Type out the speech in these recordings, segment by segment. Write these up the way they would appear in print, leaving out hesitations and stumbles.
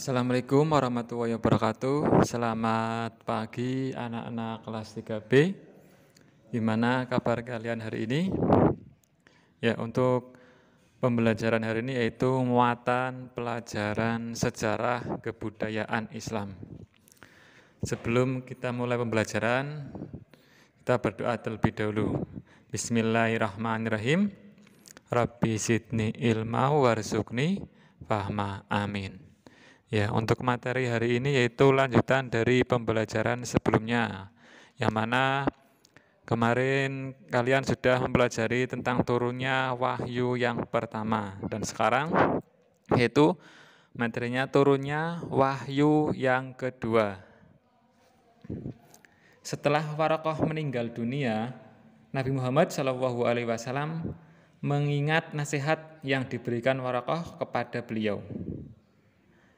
Assalamualaikum warahmatullahi wabarakatuh. Selamat pagi anak-anak kelas 3B. Gimana kabar kalian hari ini? Ya, untuk pembelajaran hari ini yaitu muatan pelajaran sejarah kebudayaan Islam. Sebelum kita mulai pembelajaran, kita berdoa terlebih dahulu. Bismillahirrahmanirrahim. Rabbi zidni ilma warzuqni fahma, amin. Ya, untuk materi hari ini yaitu lanjutan dari pembelajaran sebelumnya, yang mana kemarin kalian sudah mempelajari tentang turunnya wahyu yang pertama, dan sekarang yaitu materinya turunnya wahyu yang kedua. Setelah Waraqah meninggal dunia, Nabi Muhammad SAW mengingat nasihat yang diberikan Waraqah kepada beliau.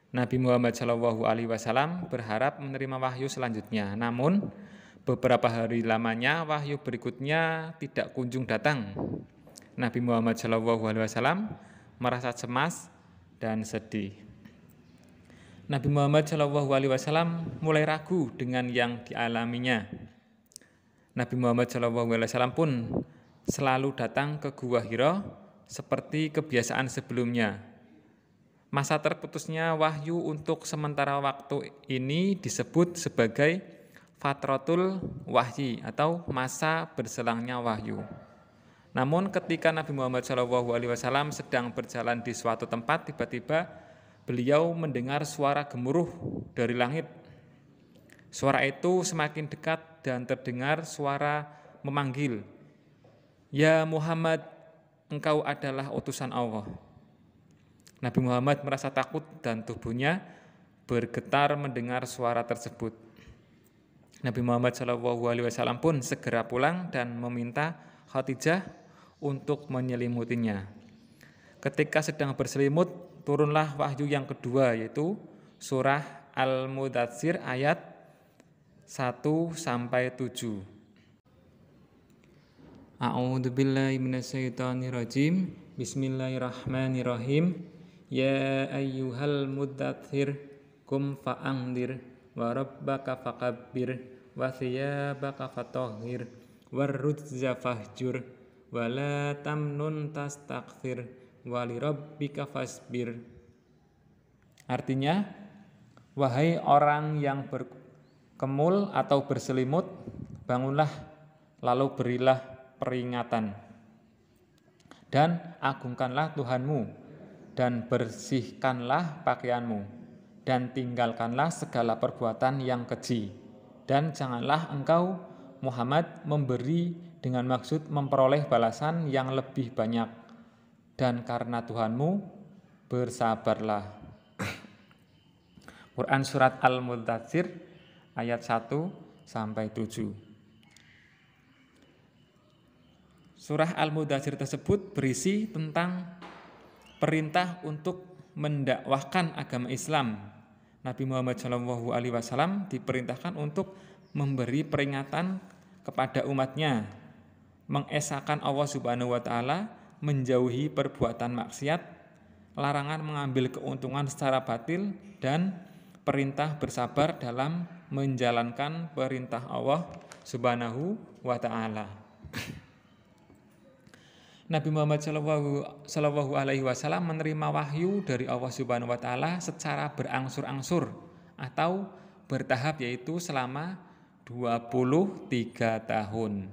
Nabi Muhammad SAW berharap menerima wahyu selanjutnya, namun beberapa hari lamanya wahyu berikutnya tidak kunjung datang. Nabi Muhammad SAW merasa cemas dan sedih. Nabi Muhammad SAW mulai ragu dengan yang dialaminya. Nabi Muhammad SAW pun selalu datang ke Gua Hira seperti kebiasaan sebelumnya. Masa terputusnya wahyu untuk sementara waktu ini disebut sebagai fatratul wahyi atau masa berselangnya wahyu. Namun ketika Nabi Muhammad SAW sedang berjalan di suatu tempat, tiba-tiba beliau mendengar suara gemuruh dari langit. Suara itu semakin dekat dan terdengar suara memanggil, "Ya Muhammad, engkau adalah utusan Allah." Nabi Muhammad merasa takut dan tubuhnya bergetar mendengar suara tersebut. Nabi Muhammad SAW pun segera pulang dan meminta Khadijah untuk menyelimutinya. Ketika sedang berselimut, turunlah wahyu yang kedua, yaitu surah Al-Mudatsir ayat 1-7. A'udzubillahi minasyaitonirrajim. Bismillahirrahmanirrahim. Ya ayyuhal muddatsir kum fa'angdir wa rabbaka fakabbir wa thiyabaka fatahhir warrujza fahjur wa la tamnun tastakthir wa lirabbika fasbir. Artinya, wahai orang yang berkemul atau berselimut, bangunlah lalu berilah peringatan dan agungkanlah Tuhanmu, dan bersihkanlah pakaianmu, dan tinggalkanlah segala perbuatan yang keji. Dan janganlah engkau, Muhammad, memberi dengan maksud memperoleh balasan yang lebih banyak. Dan karena Tuhanmu, bersabarlah. Quran Surat Al-Mudatsir ayat 1-7. Surah Al-Mudatsir tersebut berisi tentang perintah untuk mendakwahkan agama Islam. Nabi Muhammad SAW diperintahkan untuk memberi peringatan kepada umatnya, mengesahkan Allah Subhanahu wa Ta'ala, menjauhi perbuatan maksiat, larangan mengambil keuntungan secara batil, dan perintah bersabar dalam menjalankan perintah Allah Subhanahu wa Ta'ala. Nabi Muhammad SAW menerima wahyu dari Allah Subhanahu wa Ta'ala secara berangsur-angsur atau bertahap, yaitu selama 23 tahun.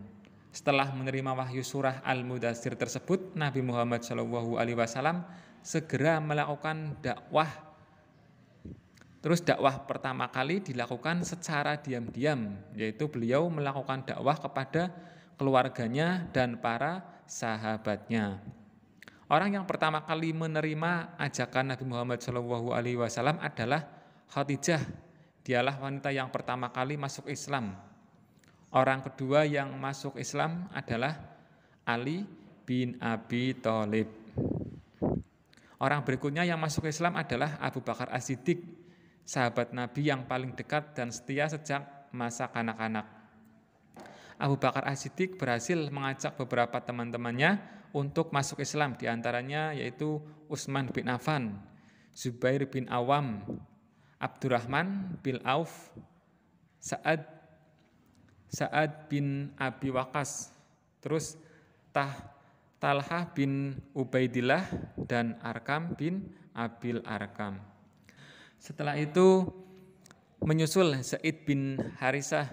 Setelah menerima wahyu surah Al-Mudatsir tersebut, Nabi Muhammad SAW segera melakukan dakwah. Terus dakwah pertama kali dilakukan secara diam-diam, yaitu beliau melakukan dakwah kepada keluarganya dan para sahabatnya. Orang yang pertama kali menerima ajakan Nabi Muhammad SAW adalah Khadijah. Dialah wanita yang pertama kali masuk Islam. Orang kedua yang masuk Islam adalah Ali bin Abi Thalib. Orang berikutnya yang masuk Islam adalah Abu Bakar As-Siddiq, sahabat Nabi yang paling dekat dan setia sejak masa kanak-kanak. Abu Bakar As-Siddiq berhasil mengajak beberapa teman-temannya untuk masuk Islam, diantaranya yaitu Utsman bin Affan, Zubair bin Awam, Abdurrahman bin Auf, Sa'ad bin Abi Waqqas, terus Talhah bin Ubaidillah, dan Arkam bin Abil Arkam. Setelah itu menyusul Zaid bin Harisah.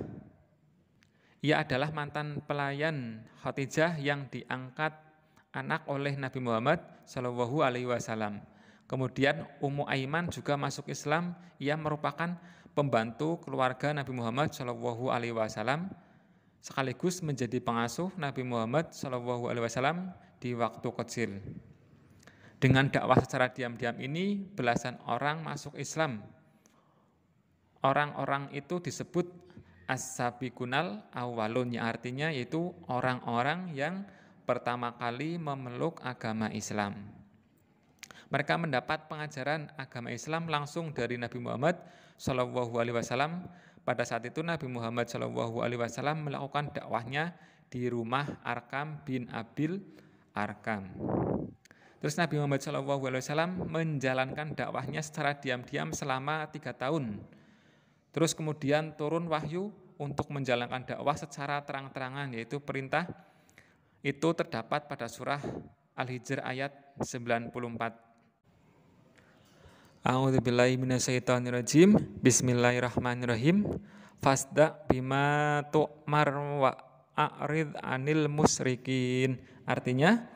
Ia adalah mantan pelayan Khadijah yang diangkat anak oleh Nabi Muhammad Shallallahu Alaihi Wasallam. Kemudian Ummu Aiman juga masuk Islam. Ia merupakan pembantu keluarga Nabi Muhammad Shallallahu Alaihi Wasallam, sekaligus menjadi pengasuh Nabi Muhammad Shallallahu Alaihi Wasallam di waktu kecil. Dengan dakwah secara diam-diam ini, belasan orang masuk Islam. Orang-orang itu disebut as-sabiqunal awwalun, yang artinya yaitu orang-orang yang pertama kali memeluk agama Islam. Mereka mendapat pengajaran agama Islam langsung dari Nabi Muhammad Shallallahu Alaihi Wasallam. Pada saat itu Nabi Muhammad Shallallahu Alaihi Wasallam melakukan dakwahnya di rumah Arkam bin Abil Arkam. Terus Nabi Muhammad Shallallahu Alaihi Wasallam menjalankan dakwahnya secara diam-diam selama 3 tahun. Terus kemudian turun wahyu untuk menjalankan dakwah secara terang-terangan, yaitu perintah itu terdapat pada surah Al-Hijr ayat 94. A'udzubillahi minasyaitonirrajim. Bismillahirrahmanirrahim. Fasda bima tu'mar wa a'rid 'anil musyrikin. Artinya,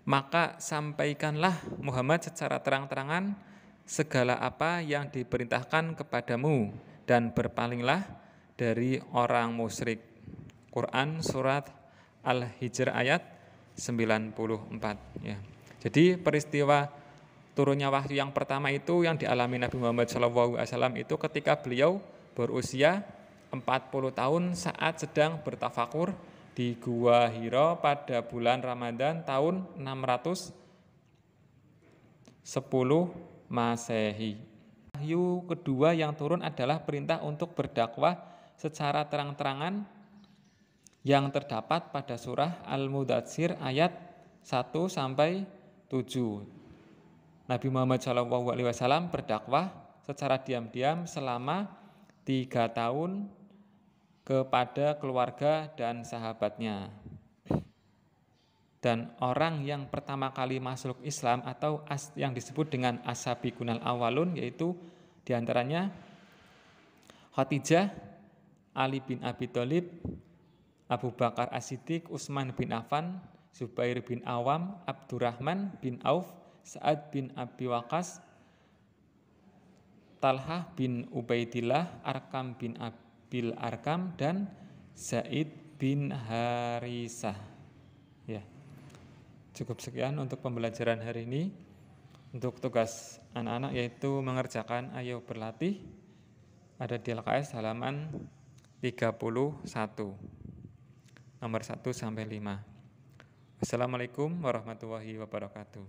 maka sampaikanlah Muhammad secara terang-terangan segala apa yang diperintahkan kepadamu dan berpalinglah dari orang musyrik. Quran surat Al-Hijr ayat 94 ya. Jadi peristiwa turunnya wahyu yang pertama itu yang dialami Nabi Muhammad SAW itu ketika beliau berusia 40 tahun saat sedang bertafakur di Gua Hira pada bulan Ramadan tahun 610 Masehi. Wahyu kedua yang turun adalah perintah untuk berdakwah secara terang-terangan yang terdapat pada surah Al-Mudatsir ayat 1-7. Nabi Muhammad SAW berdakwah secara diam-diam selama 3 tahun kepada keluarga dan sahabatnya. Dan orang yang pertama kali masuk Islam atau yang disebut dengan as-sabiqunal awwalun, yaitu diantaranya Khadijah, Ali bin Abi Thalib, Abu Bakar As-Siddiq, Utsman bin Affan, Zubair bin Awam, Abdurrahman bin Auf, Sa'ad bin Abi Waqqas, Talhah bin Ubaidillah, Arkam bin Abil Arkam, dan Zaid bin Harisah. Ya. Cukup sekian untuk pembelajaran hari ini. Untuk tugas anak-anak yaitu mengerjakan ayo berlatih, ada di LKS halaman 31 nomor 1-5. Wassalamualaikum warahmatullahi wabarakatuh.